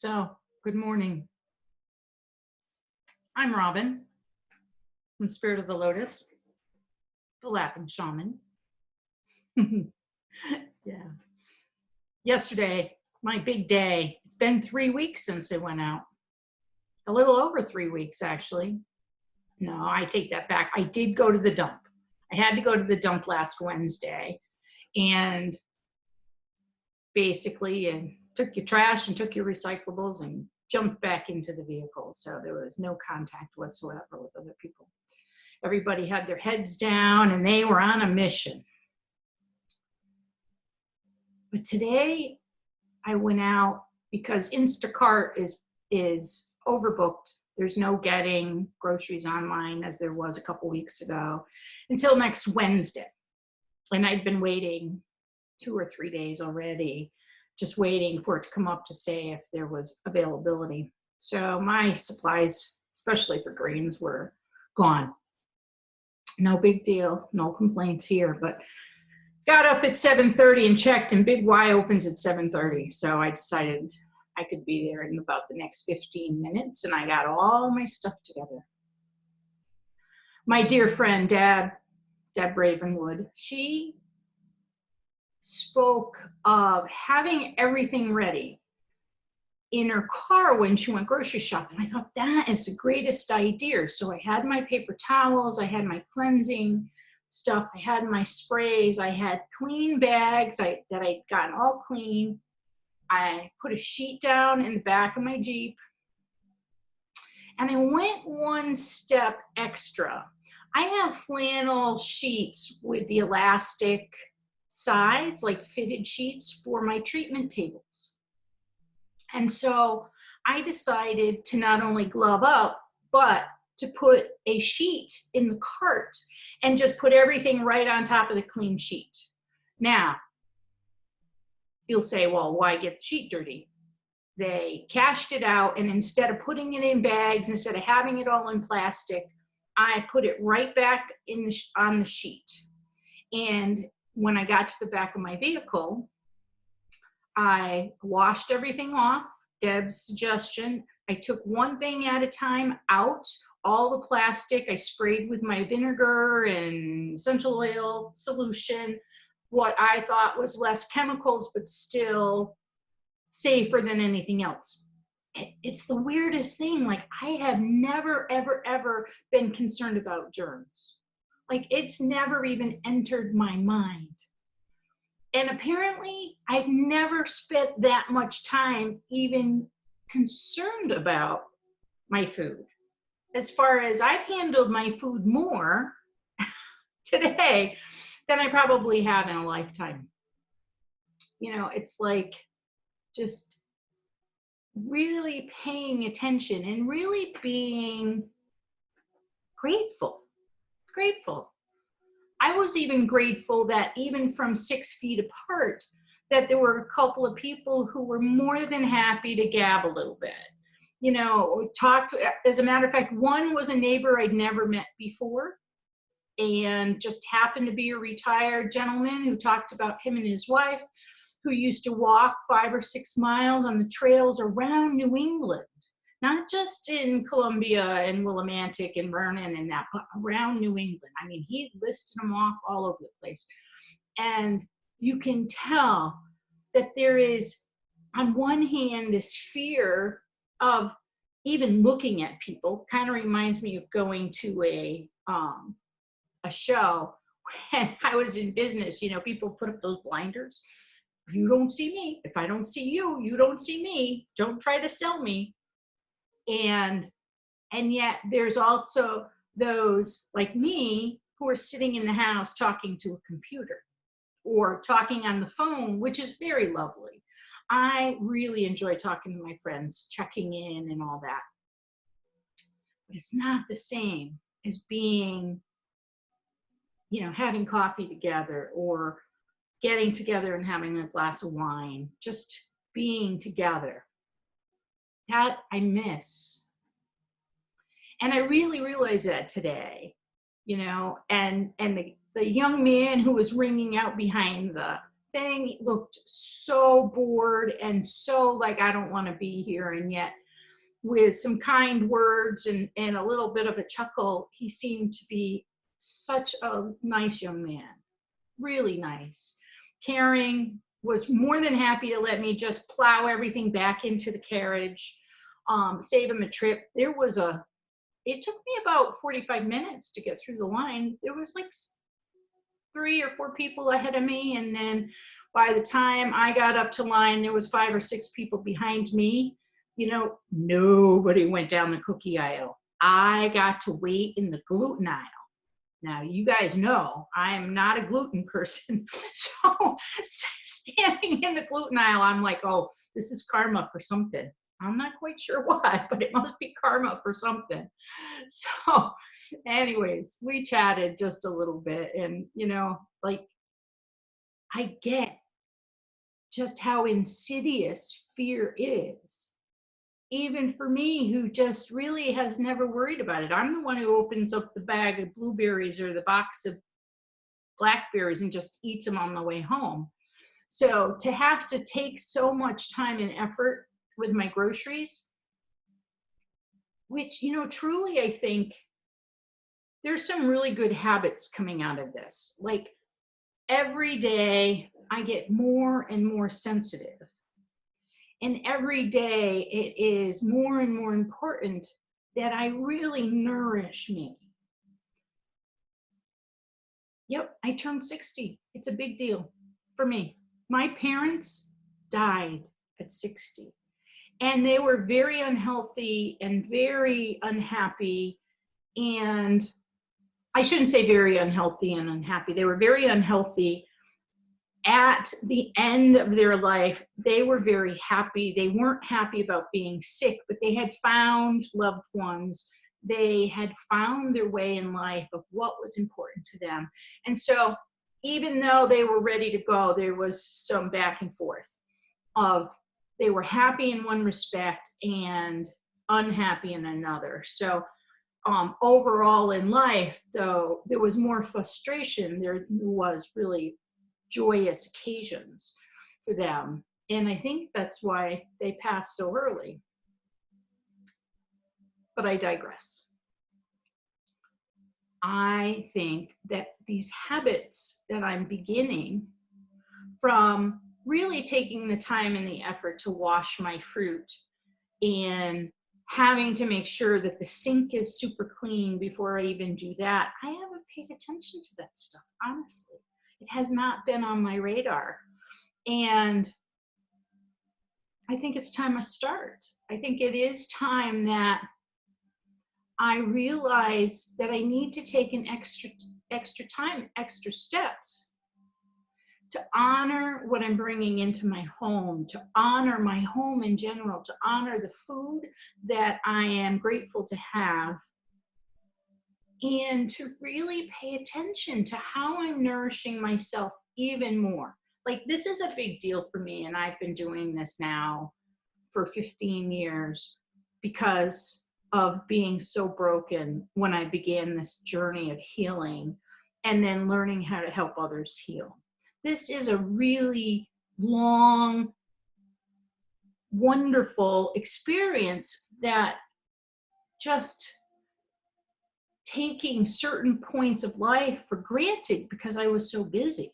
So, good morning. I'm Robin from Spirit of the Lotus, the Laughing Shaman. Yeah. Yesterday, my big day. It's been 3 weeks since I went out. A little over 3 weeks, actually. No, I take that back. I did go to the dump. I had to go to the dump last Wednesday and basically took your trash and took your recyclables and jumped back into the vehicle. So there was no contact whatsoever with other people. Everybody had their heads down and they were on a mission. But today I went out because Instacart is overbooked. There's no getting groceries online as there was a couple weeks ago until next Wednesday. And I'd been waiting 2 or 3 days already, just waiting for it to come up to say if there was availability. So my supplies, especially for grains, were gone. No big deal, no complaints here, but got up at 7:30 and checked, and Big Y opens at 7:30. So I decided I could be there in about the next 15 minutes, and I got all my stuff together. My dear friend, Deb Ravenwood, she spoke of having everything ready in her car when she went grocery shopping. I thought that is the greatest idea. So I had my paper towels, I had my cleansing stuff, I had my sprays, I had clean bags that I'd gotten all clean. I put a sheet down in the back of my Jeep, and I went one step extra. I have flannel sheets with the elastic sides, like fitted sheets for my treatment tables. And so I decided to not only glove up, but to put a sheet in the cart and just put everything right on top of the clean sheet. Now, you'll say, well, why get the sheet dirty? They cashed it out, and instead of putting it in bags, instead of having it all in plastic, I put it right back on the sheet. And when I got to the back of my vehicle, I washed everything off. Deb's suggestion. I took one thing at a time out, all the plastic. I sprayed with my vinegar and essential oil solution, what I thought was less chemicals, but still safer than anything else. It's the weirdest thing. Like, I have never, ever, ever been concerned about germs. Like, it's never even entered my mind. And apparently, I've never spent that much time even concerned about my food. As far as I've handled my food more today than I probably have in a lifetime. You know, it's like just really paying attention and really being grateful. I was even grateful that even from 6 feet apart, that there were a couple of people who were more than happy to gab a little bit. You know, as a matter of fact, one was a neighbor I'd never met before, and just happened to be a retired gentleman who talked about him and his wife, who used to walk 5 or 6 miles on the trails around New England. Not just in Columbia and Willimantic and Vernon and that, but around New England. I mean, he listed them off all over the place. And you can tell that there is, on one hand, this fear of even looking at people. Kind of reminds me of going to a show when I was in business. You know, people put up those blinders. You don't see me. If I don't see you, you don't see me. Don't try to sell me. And yet there's also those like me who are sitting in the house talking to a computer or talking on the phone, which is very lovely. I really enjoy talking to my friends, checking in and all that. But it's not the same as being, you know, having coffee together or getting together and having a glass of wine, just being together. That I miss. And I really realized that today, you know, and the young man who was ringing out behind the thing looked so bored and so like, I don't want to be here. And yet, with some kind words and a little bit of a chuckle, he seemed to be such a nice young man, really nice, caring, was more than happy to let me just plow everything back into the carriage, save him a trip. It took me about 45 minutes to get through the line. There was like 3 or 4 people ahead of me, and then by the time I got up to line, there was 5 or 6 people behind me. You know, nobody went down the cookie aisle. I got to wait in the gluten aisle. Now, you guys know I am not a gluten person. So standing in the gluten aisle, I'm like, oh, this is karma for something. I'm not quite sure what, but it must be karma for something. So anyways, we chatted just a little bit, and, you know, like, I get just how insidious fear is, even for me, who just really has never worried about it. I'm the one who opens up the bag of blueberries or the box of blackberries and just eats them on the way home. So to have to take so much time and effort with my groceries, which, you know, truly, I think there's some really good habits coming out of this. Like, every day I get more and more sensitive. And every day it is more and more important that I really nourish me. Yep, I turned 60. It's a big deal for me. My parents died at 60, and they were very unhealthy and very unhappy. And I shouldn't say very unhealthy and unhappy. They were very unhealthy. At the end of their life, they were very happy. They weren't happy about being sick, but they had found loved ones. They had found their way in life of what was important to them. And so, even though they were ready to go, there was some back and forth of, they were happy in one respect and unhappy in another. So overall in life, though, there was more frustration. There was really joyous occasions for them. And I think that's why they passed so early. But I digress. I think that these habits that I'm beginning, from really taking the time and the effort to wash my fruit and having to make sure that the sink is super clean before I even do that, I haven't paid attention to that stuff, honestly. It has not been on my radar. And I think it's time I start. I think it is time that I realize that I need to take an extra time, extra steps to honor what I'm bringing into my home, to honor my home in general, to honor the food that I am grateful to have, and to really pay attention to how I'm nourishing myself even more. Like, this is a big deal for me, and I've been doing this now for 15 years because of being so broken when I began this journey of healing and then learning how to help others heal. This is a really long, wonderful experience that just taking certain points of life for granted because I was so busy.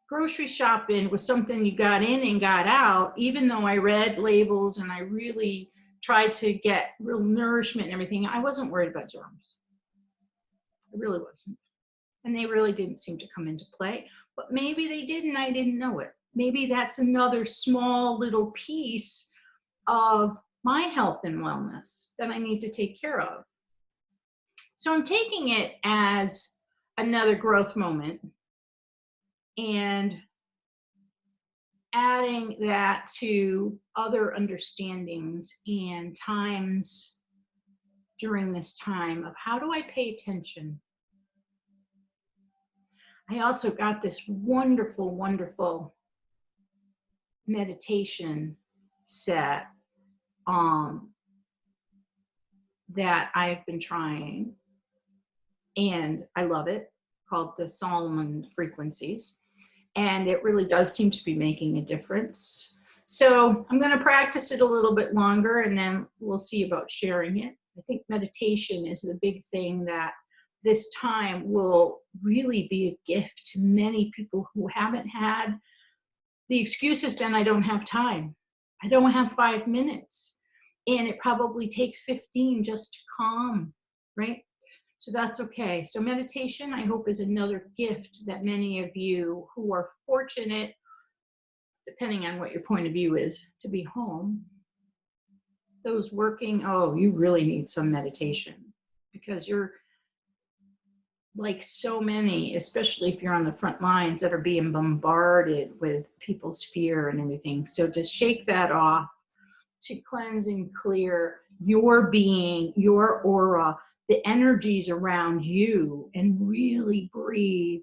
Grocery shopping was something you got in and got out, even though I read labels and I really tried to get real nourishment and everything. I wasn't worried about germs. I really wasn't. And they really didn't seem to come into play. But maybe they did and I didn't know it. Maybe that's another small little piece of my health and wellness that I need to take care of. So I'm taking it as another growth moment and adding that to other understandings and times during this time of, how do I pay attention? I also got this wonderful, wonderful meditation set that I've been trying, and I love it. called the Solomon frequencies. And it really does seem to be making a difference. So I'm going to practice it a little bit longer, and then we'll see about sharing it. I think meditation is the big thing that this time will really be a gift to many people who haven't had. The excuse has been, I don't have time. I don't have 5 minutes. And it probably takes 15 just to calm, right? So that's okay. So meditation, I hope, is another gift that many of you who are fortunate, depending on what your point of view is, to be home. Those working, oh, you really need some meditation, because you're like so many, especially if you're on the front lines, that are being bombarded with people's fear and everything. So to shake that off, to cleanse and clear your being, your aura, the energies around you, and really breathe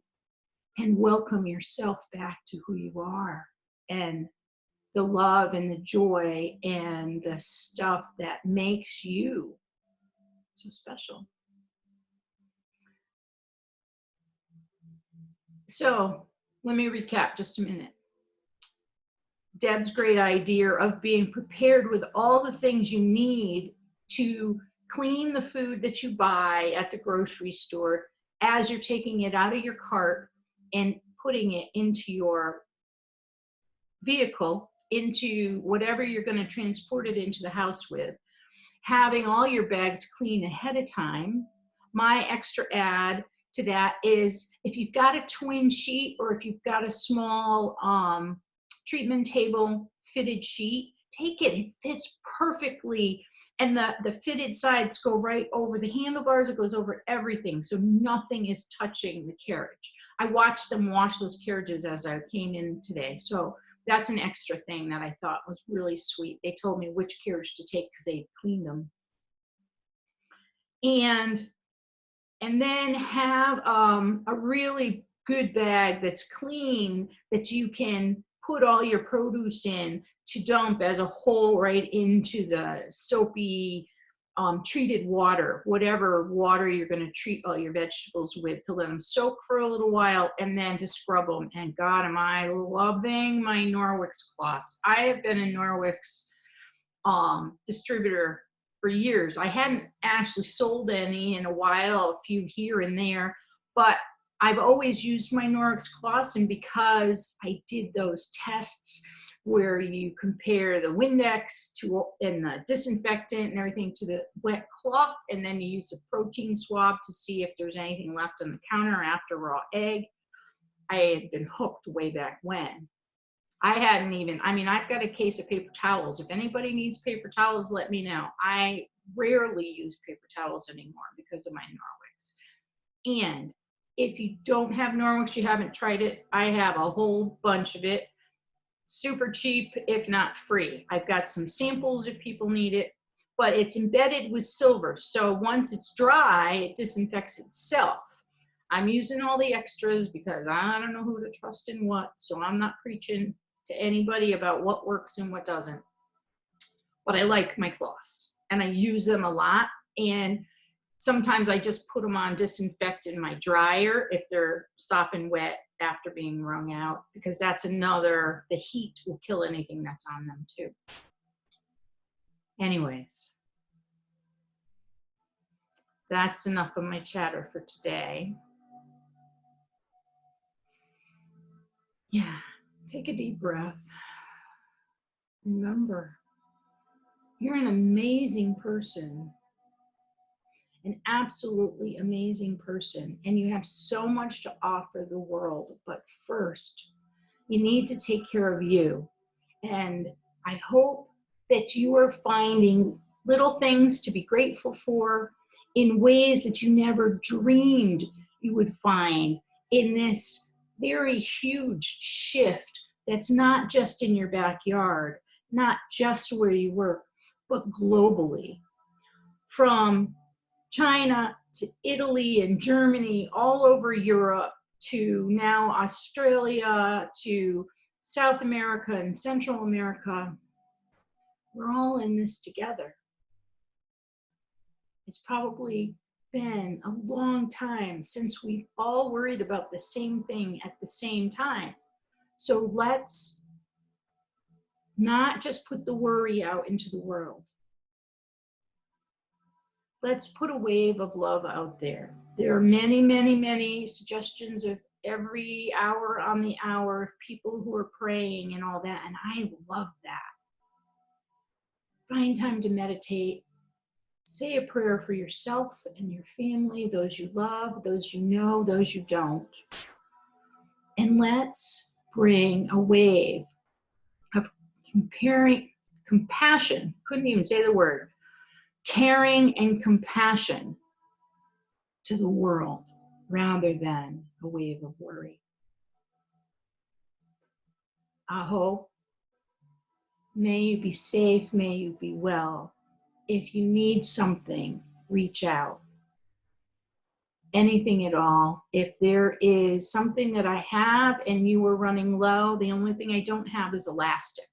and welcome yourself back to who you are, and the love and the joy and the stuff that makes you so special. So let me recap just a minute. Deb's great idea of being prepared with all the things you need to clean the food that you buy at the grocery store as you're taking it out of your cart and putting it into your vehicle, into whatever you're going to transport it into the house with. Having all your bags clean ahead of time. My extra add to that is, if you've got a twin sheet, or if you've got a small treatment table fitted sheet, take it. It fits perfectly. And the fitted sides go right over the handlebars. It goes over everything. So nothing is touching the carriage. I watched them wash those carriages as I came in today. So that's an extra thing that I thought was really sweet. They told me which carriage to take because they cleaned them. And then have a really good bag that's clean, that you can put all your produce in to dump as a whole right into the soapy treated water, whatever water you're going to treat all your vegetables with, to let them soak for a little while, and then to scrub them. And God, am I loving my Norwex cloths. I have been a Norwex distributor for years. I hadn't actually sold any in a while, a few here and there, but I've always used my Norwex cloths. And because I did those tests where you compare the Windex to and the disinfectant and everything to the wet cloth, and then you use a protein swab to see if there's anything left on the counter after raw egg, I had been hooked way back when. I hadn't even, I mean, I've got a case of paper towels. If anybody needs paper towels, let me know. I rarely use paper towels anymore because of my Norwex. And if you don't have Norwex, you haven't tried it, I have a whole bunch of it. Super cheap, if not free. I've got some samples if people need it, but it's embedded with silver. So once it's dry, it disinfects itself. I'm using all the extras because I don't know who to trust in what, so I'm not preaching to anybody about what works and what doesn't. But I like my cloths and I use them a lot. And sometimes I just put them on disinfect in my dryer if they're sopping wet after being wrung out, because that's another, the heat will kill anything that's on them too. Anyways, that's enough of my chatter for today. Yeah, take a deep breath. Remember, you're an amazing person, an absolutely amazing person, and you have so much to offer the world. But first, you need to take care of you. And I hope that you are finding little things to be grateful for in ways that you never dreamed you would find in this very huge shift that's not just in your backyard, not just where you work, but globally. From China to Italy and Germany, all over Europe, to now Australia, to South America and Central America. We're all in this together. It's probably been a long time since we've all worried about the same thing at the same time. So let's not just put the worry out into the world. Let's put a wave of love out there. There are many, many, many suggestions of every hour on the hour of people who are praying and all that, and I love that. Find time to meditate. Say a prayer for yourself and your family, those you love, those you know, those you don't. And let's bring a wave of compassion, couldn't even say the word, caring and compassion to the world rather than a wave of worry. Aho. May you be safe, may you be well. If you need something, reach out. Anything at all. If there is something that I have and you are running low, the only thing I don't have is elastic.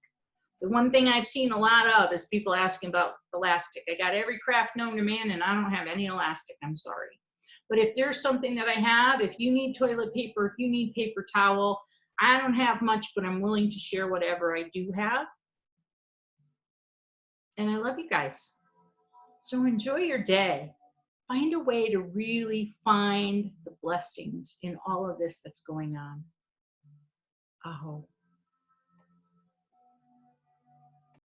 The one thing I've seen a lot of is people asking about elastic. I got every craft known to man and I don't have any elastic, I'm sorry. But if there's something that I have, if you need toilet paper, if you need paper towel, I don't have much, but I'm willing to share whatever I do have. And I love you guys. So enjoy your day. Find a way to really find the blessings in all of this that's going on. Aho.